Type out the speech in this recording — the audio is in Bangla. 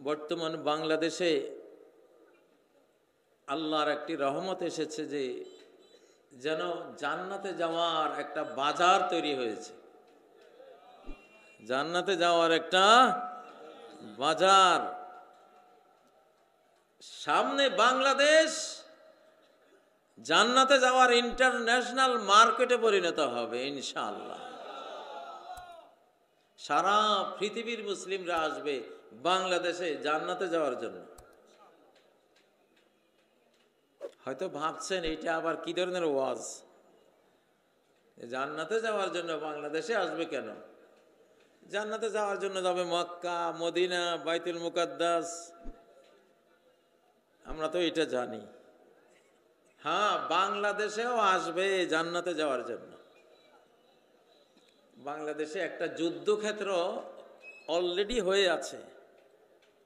বর্তমান বাংলাদেশে আল্লাহর একটি রহমত এসেছে যে যেন জান্নাতে যাওয়ার একটা বাজার তৈরি হয়েছে। জান্নাতে যাওয়ার একটা বাজার সামনে। বাংলাদেশ জান্নাতে যাওয়ার ইন্টারন্যাশনাল মার্কেটে পরিণত হবে ইনশাআল্লাহ। সারা পৃথিবীর মুসলিমরা আসবে বাংলাদেশে জান্নাতে যাওয়ার জন্য। হয়তো ভাবছেন এইটা আবার কি ধরনের ওয়াজ, জান্নাতে যাওয়ার জন্য বাংলাদেশে আসবে কেন? জান্নাতে যাওয়ার জন্য যাবে মক্কা, মদিনা, বাইতুল মুকাদ্দাস, আমরা তো এটা জানি। হ্যাঁ, বাংলাদেশেও আসবে জান্নাতে যাওয়ার জন্য। বাংলাদেশে একটা যুদ্ধক্ষেত্র অলরেডি হয়ে আছে।